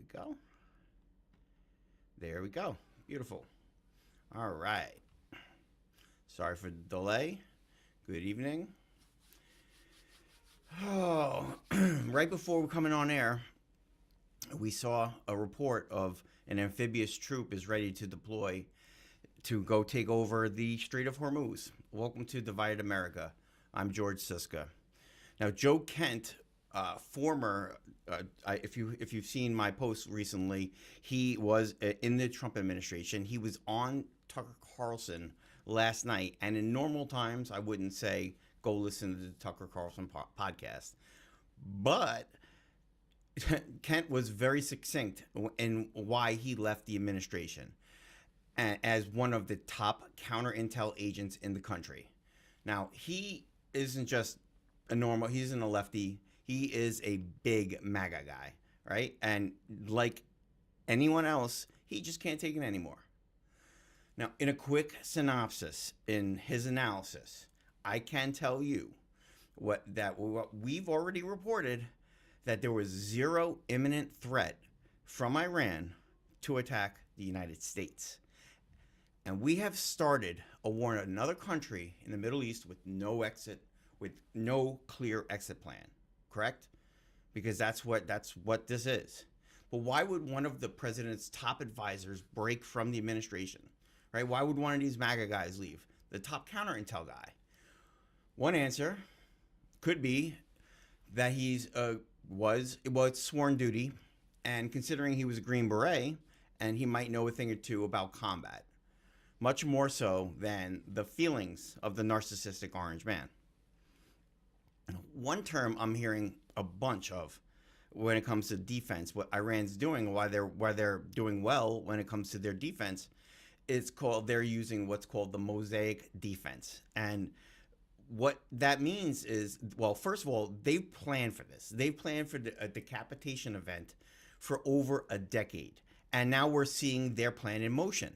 we go. There we go. Beautiful. All right. Sorry for the delay. Good evening. Oh, right before we're coming on air, we saw a report of an amphibious troop is ready to deploy to go take over the Strait of Hormuz. Welcome to Divided America. I'm George Sisca. Now, Joe Kent, if you've seen my post recently, he was in the Trump administration. He was on Tucker Carlson last night, and in normal times, I wouldn't say go listen to the Tucker Carlson podcast, but Kent was very succinct in why he left the administration as one of the top counter-intel agents in the country. Now, he isn't just he isn't a lefty. He is a big MAGA guy, right? And like anyone else, he just can't take it anymore. Now, in a quick synopsis in his analysis, I can tell you what we've already reported, that there was zero imminent threat from Iran to attack the United States. And we have started a war in another country in the Middle East with no clear exit plan, correct? Because that's what this is. But why would one of the president's top advisors break from the administration, right? Why would one of these MAGA guys leave? The top counter-intel guy. One answer could be that he's was sworn duty, and considering he was a Green Beret, and he might know a thing or two about combat, much more so than the feelings of the narcissistic orange man. One term I'm hearing a bunch of when it comes to defense, what Iran's doing, why they're doing well when it comes to their defense, they're using what's called the mosaic defense. And what that means is, well, first of all, they've planned for this. They've planned for a decapitation event for over a decade. And now we're seeing their plan in motion.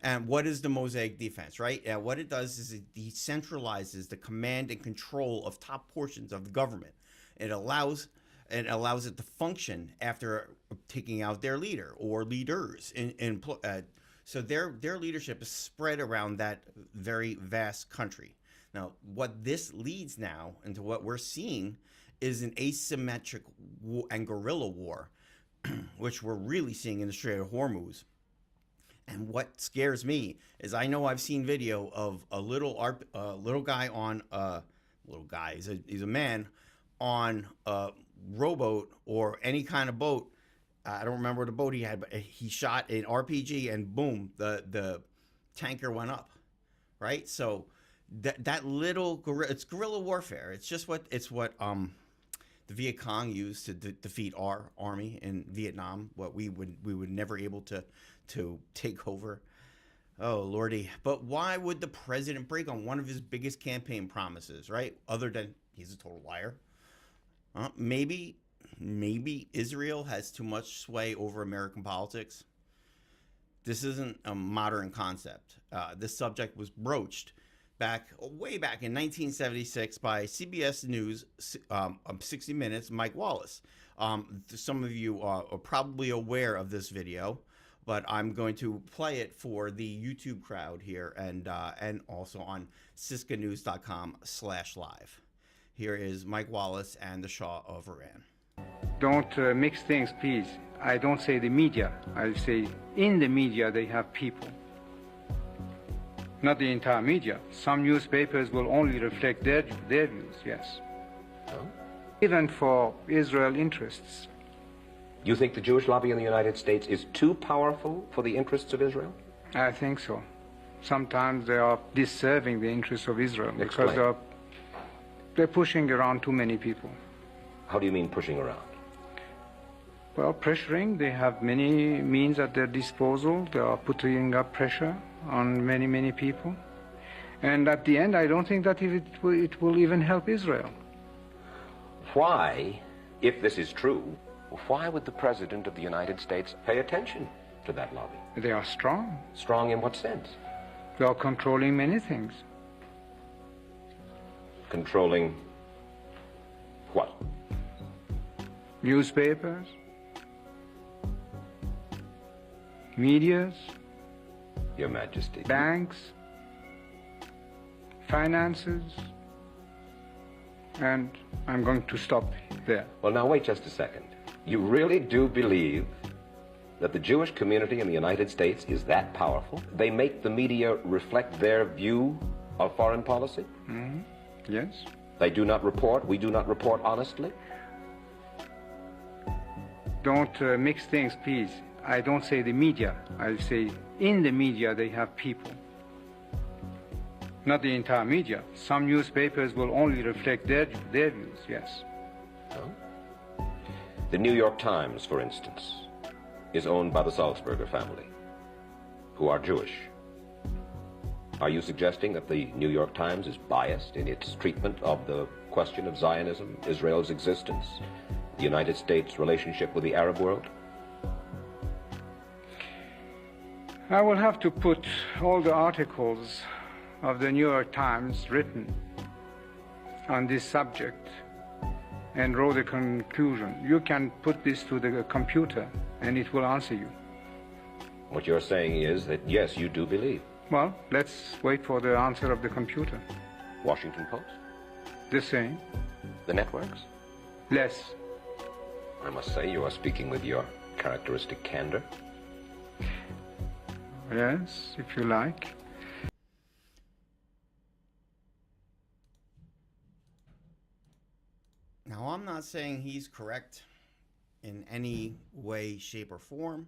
And what is the mosaic defense, right? What it does is it decentralizes the command and control of top portions of the government. It allows it to function after taking out their leader or leaders. So their leadership is spread around that very vast country. Now, what this leads now into what we're seeing is an asymmetric and guerrilla war, which we're really seeing in the Strait of Hormuz. And what scares me is I know I've seen video of a little guy on he's a man on a rowboat or any kind of boat. I don't remember the boat he had, but he shot an RPG and boom, the tanker went up, right? So that little it's guerrilla warfare. It's just what the Viet Cong used to defeat our army in Vietnam. What we would never able to take over. Oh Lordy! But why would the president break on one of his biggest campaign promises, right? Other than he's a total liar. Maybe Israel has too much sway over American politics. This isn't a modern concept. This subject was broached way back in 1976 by CBS News, 60 Minutes, Mike Wallace. Some of you are probably aware of this video, but I'm going to play it for the YouTube crowd here and also on SiscaNews.com/live. Here is Mike Wallace and the Shah of Iran. Don't mix things, please. I don't say the media. I say in the media they have people. Not the entire media. Some newspapers will only reflect their views, yes. Oh? Even for Israel interests. You think the Jewish lobby in the United States is too powerful for the interests of Israel? I think so. Sometimes they are disserving the interests of Israel because they're pushing around too many people. How do you mean pushing around? Well, pressuring. They have many means at their disposal. They are putting up pressure on many, many people. And at the end, I don't think that it will even help Israel. Why, if this is true, why would the President of the United States pay attention to that lobby? They are strong. Strong in what sense? They are controlling many things. Controlling what? Newspapers, medias, Your Majesty. banks, finances, and I'm going to stop there. Well, now wait just a second. You really do believe that the Jewish community in the United States is that powerful? They make the media reflect their view of foreign policy? Mm-hmm. Yes. They do not report, we do not report honestly? Don't mix things, please. I don't say the media. I say in the media they have people. Not the entire media. Some newspapers will only reflect their views, yes. Oh. The New York Times, for instance, is owned by the Salzburger family, who are Jewish. Are you suggesting that the New York Times is biased in its treatment of the question of Zionism, Israel's existence, the United States' relationship with the Arab world? I will have to put all the articles of the New York Times written on this subject and draw the conclusion. You can put this to the computer and it will answer you. What you're saying is that, yes, you do believe. Well, let's wait for the answer of the computer. Washington Post? The same. The networks? Less. I must say you are speaking with your characteristic candor. Yes, if you like. Now, I'm not saying he's correct in any way, shape, or form.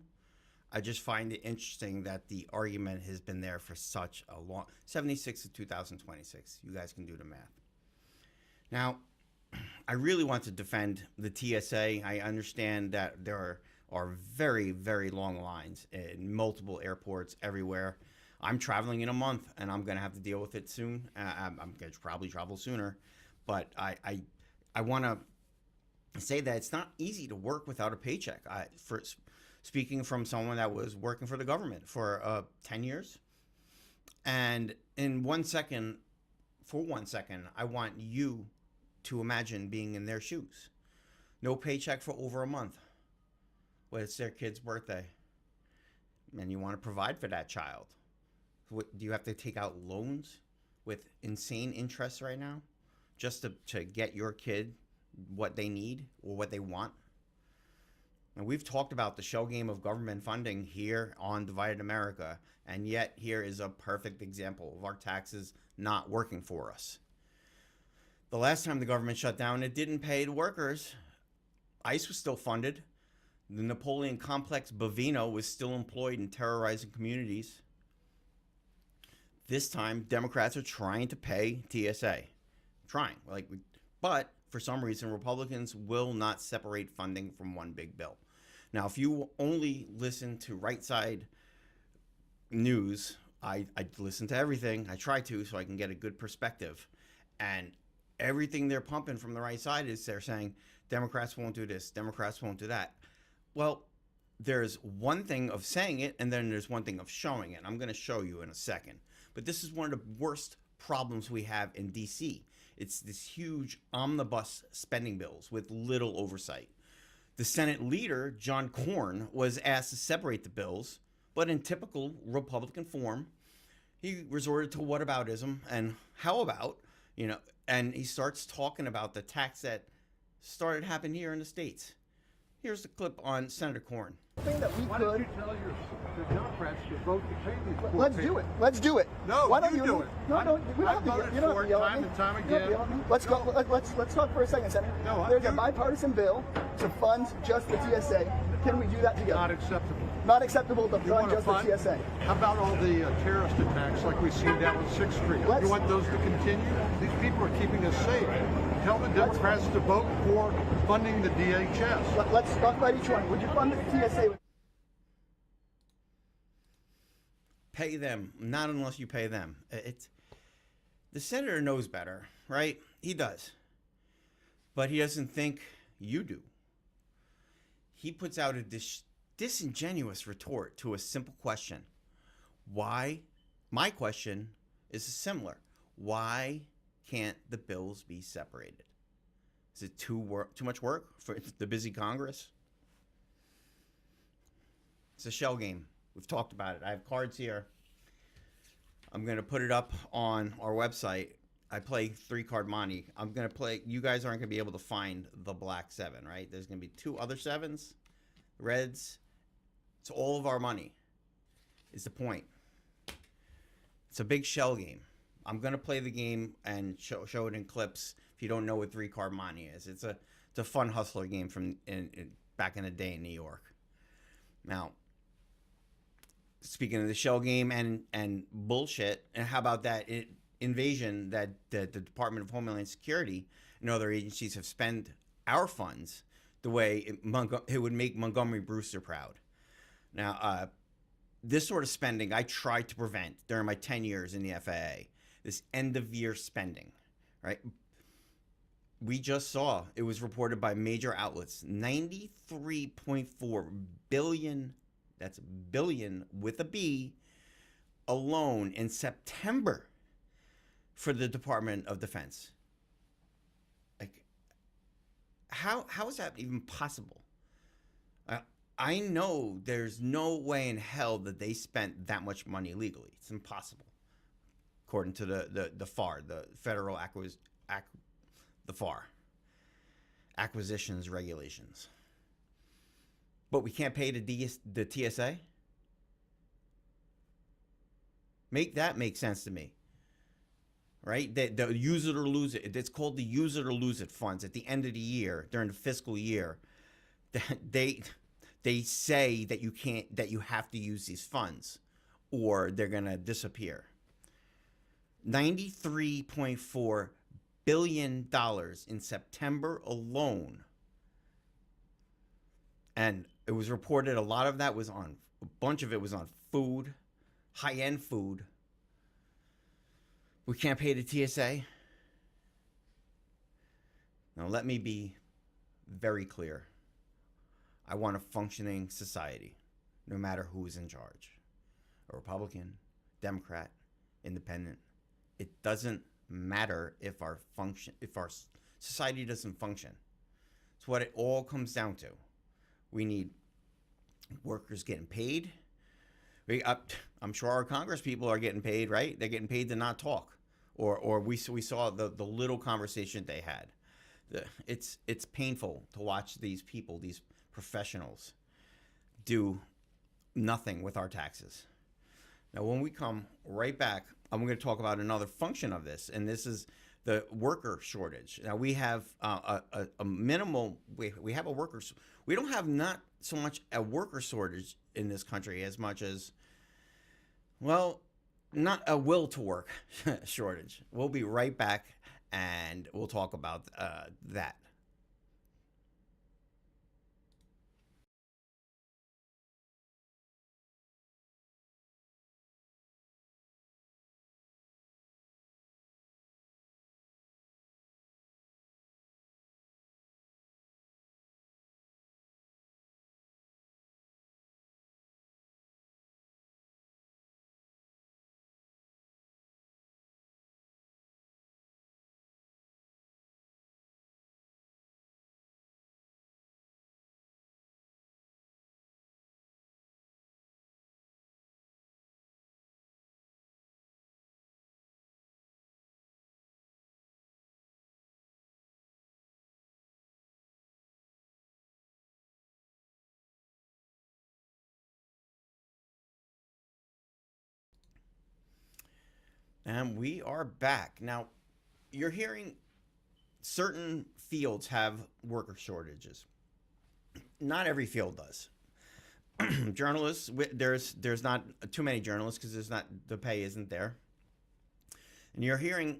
I just find it interesting that the argument has been there for such a long 76 to 2026. You guys can do the math. Now, I really want to defend the TSA. I understand that there are very, very long lines in multiple airports everywhere. I'm traveling in a month, and I'm going to have to deal with it soon. I'm going to probably travel sooner, but I want to say that it's not easy to work without a paycheck. Speaking from someone that was working for the government for 10 years, and in 1 second, for 1 second, I want you to imagine being in their shoes. No paycheck for over a month. Well, it's their kid's birthday, and you want to provide for that child. Do you have to take out loans with insane interest right now just to get your kid what they need or what they want? And we've talked about the shell game of government funding here on Divided America, and yet here is a perfect example of our taxes not working for us. The last time the government shut down, it didn't pay the workers. ICE was still funded. The Napoleon complex Bovino was still employed in terrorizing communities. This time, Democrats are trying to pay TSA. But for some reason, Republicans will not separate funding from one big bill. Now, if you only listen to right side news, I listen to everything. I try to so I can get a good perspective. And everything they're pumping from the right side is they're saying, Democrats won't do this, Democrats won't do that. Well, there's one thing of saying it, and then there's one thing of showing it. I'm going to show you in a second. But this is one of the worst problems we have in D.C. It's this huge omnibus spending bills with little oversight. The Senate leader, John Cornyn, was asked to separate the bills, but in typical Republican form, he resorted to whataboutism and how about, and he starts talking about the tax that started happening here in the States. Here's the clip on Senator Cornyn. Why don't you tell the Democrats to vote to pay these poor Let's people? do it. Let's do it. No, why don't you do it. No, we don't have I've to voted you don't for have to it yell at time me. and time You don't have to again. yell at me. Let's go. Let's talk for a second, Senator. No, There's a bipartisan bill to fund just the TSA. Can we do that together? Not acceptable. Not acceptable to You fund want to just fund? the TSA. How about all the terrorist attacks like we've seen down on 6th Street? Let's- You want those to continue? These people are keeping us safe. Tell the Democrats to vote for funding the DHS. Let's talk about each one. Would you fund the TSA? Pay them, not unless you pay them. The senator knows better, right? He does. But he doesn't think you do. He puts out a disingenuous retort to a simple question. Why? My question is similar. Why can't the bills be separated? Is it too much work for the busy Congress? It's a shell game. We've talked about it. I have cards here. I'm going to put it up on our website. I play 3-card Monte. I'm going to play. You guys aren't going to be able to find the black 7, right? There's going to be 2 other 7s, reds. It's all of our money is the point. It's a big shell game. I'm going to play the game and show it in clips if you don't know what 3-card Monte is. It's a fun hustler game from back in the day in New York. Now, speaking of the shell game and bullshit, and how about that invasion that the Department of Homeland Security and other agencies have spent our funds the way it would make Montgomery Brewster proud. Now, this sort of spending I tried to prevent during my 10 years in the FAA, this end-of-year spending, right? We just saw, it was reported by major outlets, $93.4 billion, that's billion with a B, alone in September for the Department of Defense. Like, how is that even possible? I know there's no way in hell that they spent that much money legally. It's impossible, according to the FAR, the Federal the FAR, Acquisitions Regulations. But we can't pay the TSA? Make that make sense to me. Right? The use it or lose it. It's called the use it or lose it funds at the end of the year, during the fiscal year. They say that you have to use these funds or they're going to disappear. $93.4 billion in September alone. And it was reported a lot of that was on, a bunch of it was on food, high-end food. We can't pay the TSA. Now, let me be very clear. I want a functioning society, no matter who is in charge. A Republican, Democrat, Independent. It doesn't matter if our society doesn't function. It's what it all comes down to. We need workers getting paid. I'm sure our Congress people are getting paid, right? They're getting paid to not talk. Or we saw the little conversation they had. It's painful to watch these people, these professionals, do nothing with our taxes. Now, when we come right back, I'm going to talk about another function of this, and this is the worker shortage. Now, we have a minimal. We have a workers. We don't have not so much a worker shortage in this country as much as, well, not a will to work shortage. We'll be right back, and we'll talk about that. And we are back. Now, you're hearing certain fields have worker shortages. Not every field does. Journalists, there's not too many journalists because the pay isn't there. And you're hearing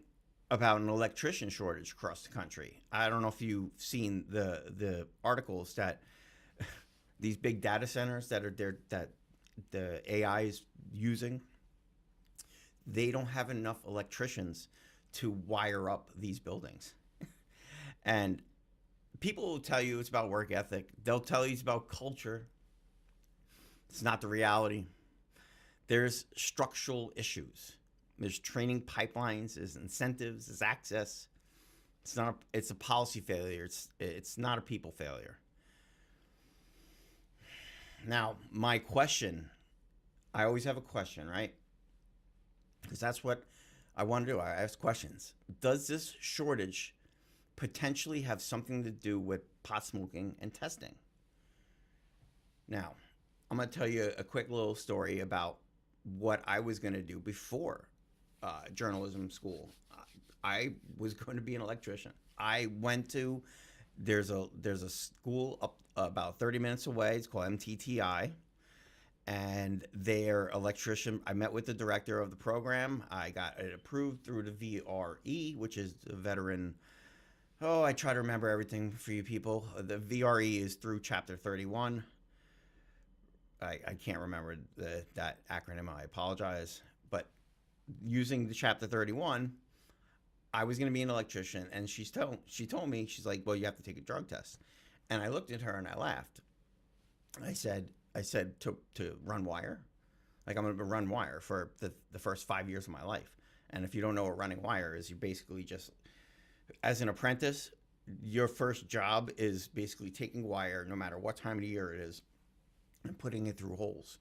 about an electrician shortage across the country. I don't know if you've seen the articles that these big data centers that are there that the AI is using. They don't have enough electricians to wire up these buildings. And people will tell you it's about work ethic. They'll tell you it's about culture. It's not the reality. There's structural issues. There's training pipelines, there's incentives, there's access. It's a policy failure. It's not a people failure. Now, my question I always have a question, right? Because that's what I want to do. I ask questions. Does this shortage potentially have something to do with pot smoking and testing? Now, I'm going to tell you a quick little story about what I was going to do before journalism school. I was going to be an electrician. I went to there's a school up about 30 minutes away. It's called MTTI, and their electrician. I met with the director of the program. I got it approved through the VRE, which is the veteran. Oh, I try to remember everything for you people. The VRE is through Chapter 31. I can't remember that acronym. I apologize. But using the Chapter 31, I was going to be an electrician, and she told me, she's like, well, you have to take a drug test. And I looked at her and I laughed. I said to run wire, like I'm going to run wire for the first 5 years of my life. And if you don't know what running wire is, you basically just, as an apprentice, your first job is basically taking wire, no matter what time of the year it is, and putting it through holes.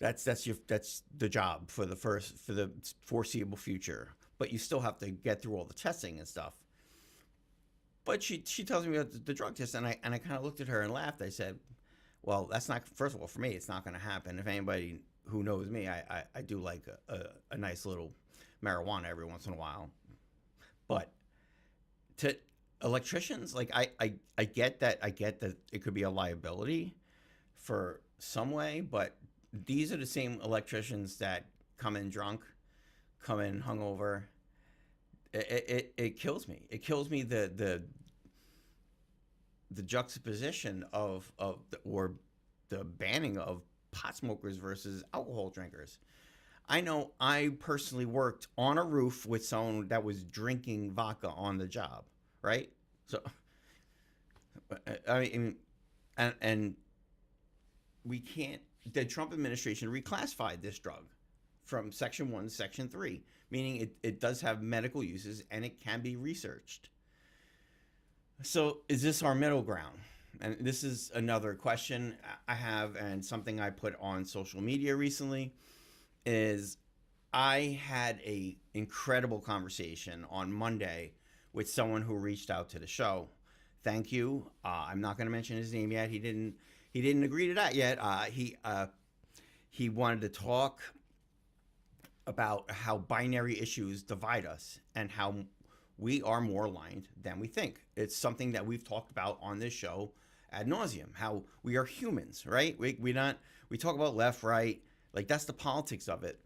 That's the job for the foreseeable future. But you still have to get through all the testing and stuff. But she tells me about the drug test, and I kind of looked at her and laughed. I said, well, that's not, first of all, for me, it's not going to happen. If anybody who knows me, I do like a nice little marijuana every once in a while. But to electricians, like I get that it could be a liability for some way, but these are the same electricians that come in drunk, come in hungover. It kills me. It kills me the juxtaposition of the banning of pot smokers versus alcohol drinkers. I know I personally worked on a roof with someone that was drinking vodka on the job, right? So, I mean, and we can't. The Trump administration reclassified this drug from Section 1 to Section 3, meaning it does have medical uses and it can be researched. So is this our middle ground? And this is another question I have, and something I put on social media recently is I had a incredible conversation on Monday with someone who reached out to the show. Thank you. I'm not going to mention his name yet. He didn't agree to that yet. He wanted to talk about how binary issues divide us and how we are more aligned than we think. It's something that we've talked about on this show ad nauseum, how we are humans, right? We talk about left, right, like that's the politics of it.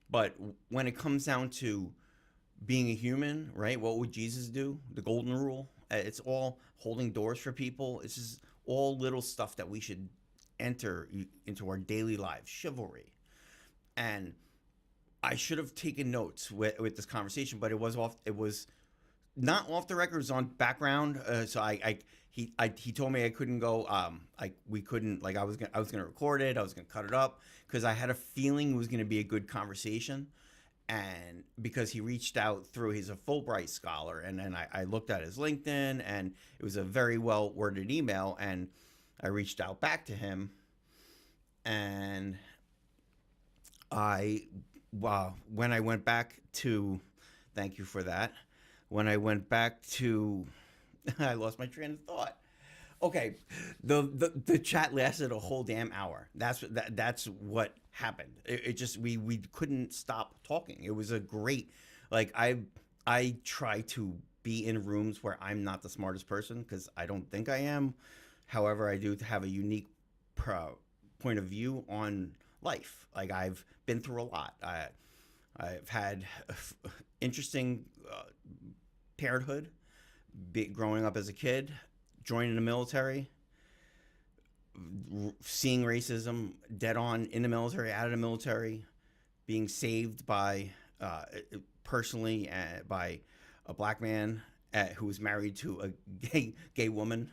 But when it comes down to being a human, right, what would Jesus do? The golden rule. It's all holding doors for people. It's just all little stuff that we should enter into our daily lives, chivalry. And I should have taken notes with this conversation, but it was not off the record. It was on background. So he told me I couldn't go. We couldn't, like I was gonna record it. I was gonna cut it up because I had a feeling it was gonna be a good conversation. And because he reached out through, he's a Fulbright scholar, and then I looked at his LinkedIn, and it was a very well worded email, and I reached out back to him, and when I went back to, thank you for that. When I went back to, I lost my train of thought. Okay, the chat lasted a whole damn hour. That's what happened. It just we couldn't stop talking. It was a great, like I try to be in rooms where I'm not the smartest person because I don't think I am. However, I do have a unique point of view on life. Like I've been through a lot. I've had interesting parenthood, growing up as a kid, joining the military, seeing racism dead on in the military, out of the military, being saved by personally by a black man who was married to a gay woman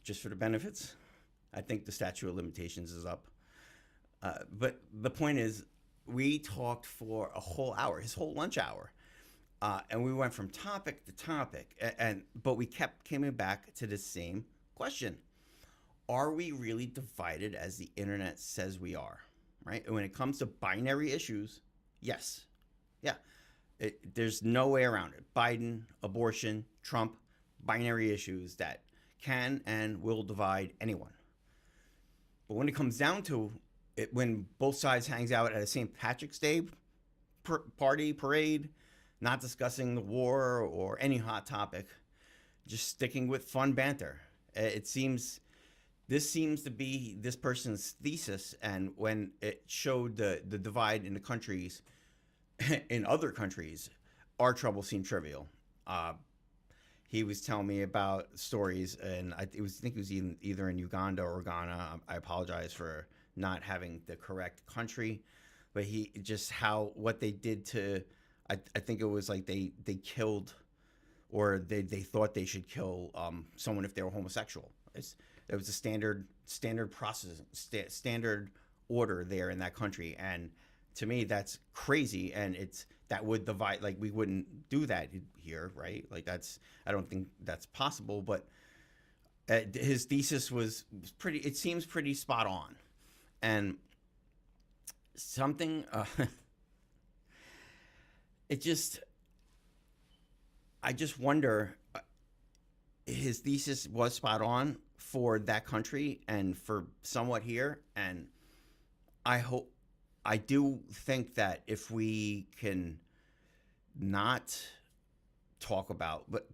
just for the benefits. I think the statute of limitations is up. But the point is, we talked for a whole hour, his whole lunch hour. And we went from topic to topic, but we kept coming back to the same question. Are we really divided as the internet says we are, right? And when it comes to binary issues, yes, yeah, there's no way around it. Biden, abortion, Trump, binary issues that can and will divide anyone. But when it comes down to it, when both sides hangs out at a St. Patrick's Day parade, not discussing the war or any hot topic, just sticking with fun banter. This seems to be this person's thesis, and when it showed the divide in the countries, in other countries, our trouble seemed trivial. He was telling me about stories, and I think it was either in Uganda or Ghana. I apologize for not having the correct country, but what they did to, I think it was like they killed, or they thought they should kill someone if they were homosexual. It was a standard process, standard order there in that country, and to me that's crazy, and that would divide. Like, we wouldn't do that here, right? Like, I don't think that's possible. But his thesis was pretty. It seems pretty spot on, and something. I just wonder. His thesis was spot on for that country and for somewhat here, and I do think that if we can not talk about, but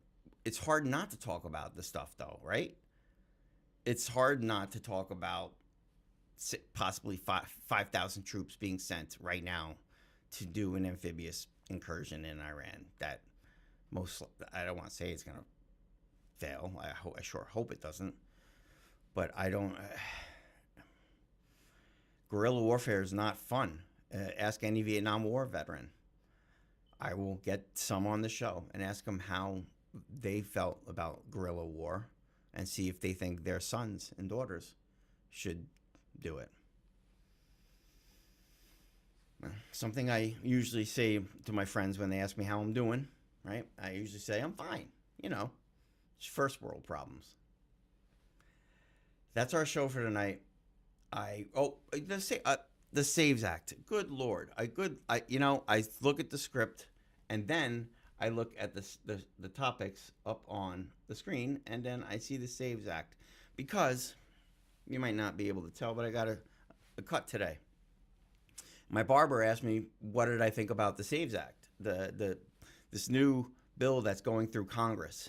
it's hard not to talk about the stuff though, right? It's hard not to talk about possibly 5,000 troops being sent right now to do an amphibious incursion in Iran that I don't want to say it's going to fail. I sure hope it doesn't, but I don't. Guerrilla warfare is not fun. Ask any Vietnam War veteran. I will get some on the show and ask them how they felt about guerrilla war, and see if they think their sons and daughters should do it. Something I usually say to my friends when they ask me how I'm doing, right? I usually say I'm fine. It's first world problems. That's our show for tonight. The Saves Act. Good Lord. I look at the script, and then I look at the topics up on the screen, and then I see the Saves Act, because you might not be able to tell, but I got a cut today. My barber asked me, what did I think about the Saves Act, this new bill that's going through Congress.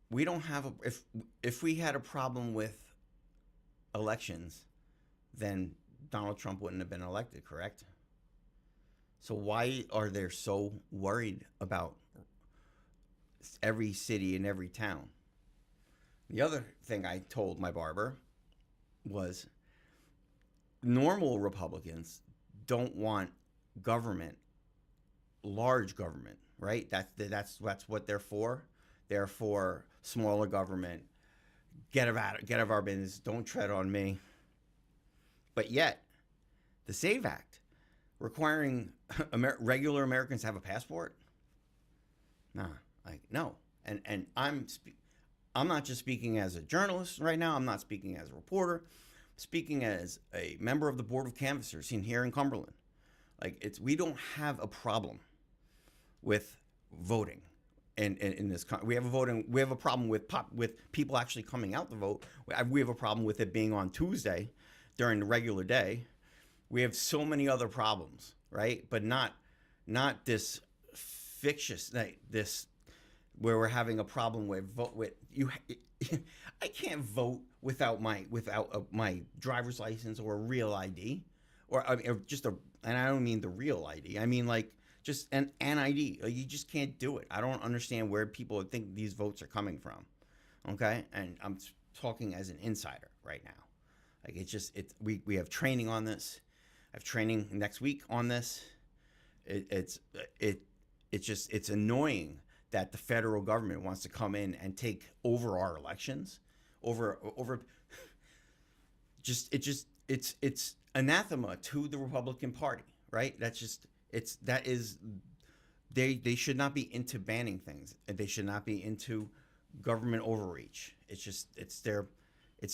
We don't have if we had a problem with elections, then Donald Trump wouldn't have been elected, correct? So why are they so worried about every city and every town? The other thing I told my barber was, normal Republicans don't want government, large government, right? That's what they're for. They're for smaller government. Get out of our business. Don't tread on me. But yet, the SAVE Act, requiring regular Americans to have a passport? No. And I'm not just speaking as a journalist right now. I'm not speaking as a reporter. I'm speaking as a member of the Board of Canvassers here in Cumberland. We don't have a problem with voting. In this, we have a problem with people actually coming out to vote. We have a problem with it being on Tuesday during the regular day. We have so many other problems, right? But not this fictitious, this where we're having a problem with vote with you. I can't vote without my driver's license or a real ID, or and I don't mean the real ID. I mean just an ID. You just can't do it. I don't understand where people think these votes are coming from. Okay, and I'm talking as an insider right now. We have training on this. I have training next week on this. It's annoying that the federal government wants to come in and take over our elections. It's anathema to the Republican Party, right? They should not be into banning things. They should not be into government overreach. It's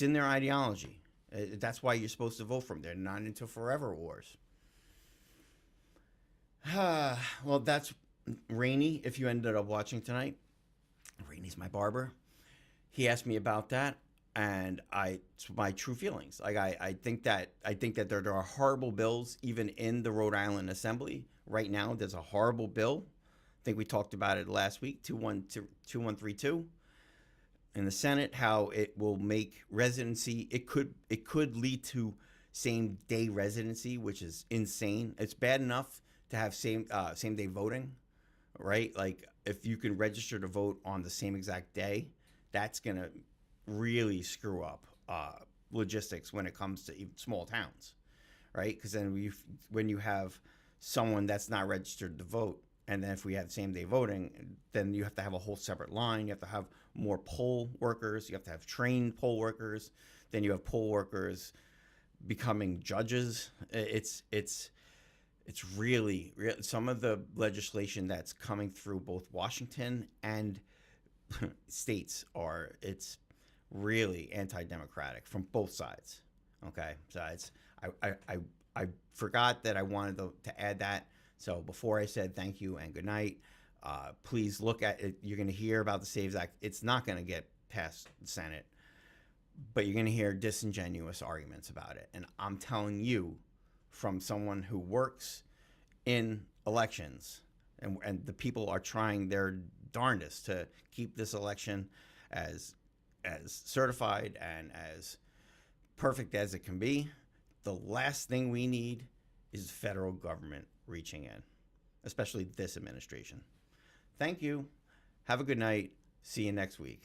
in their ideology. That's why you're supposed to vote for them. They're not into forever wars. Well, that's Rainey. If you ended up watching tonight, Rainey's my barber. He asked me about that, and it's my true feelings. Like I think that there are horrible bills even in the Rhode Island Assembly right now. There's a horrible bill. I think we talked about it last week, 2132 in the Senate, how it will make residency. It could lead to same day residency, which is insane. It's bad enough to have same day voting, right? Like if you can register to vote on the same exact day, that's gonna really screw up logistics when it comes to even small towns, right? Because then when you have someone that's not registered to vote, and then if we have same day voting, then you have to have a whole separate line. You have to have more poll workers. You have to have trained poll workers. Then you have poll workers becoming judges. It's really some of the legislation that's coming through both Washington and states it's really anti-democratic from both sides. Okay, so I forgot that I wanted to add that. So before I said thank you and good night, please look at it. You're going to hear about the SAVES Act. It's not going to get past the Senate, but you're going to hear disingenuous arguments about it. And I'm telling you, from someone who works in elections, and the people are trying their darndest to keep this election as certified and as perfect as it can be. The last thing we need is the federal government reaching in, especially this administration. Thank you. Have a good night. See you next week.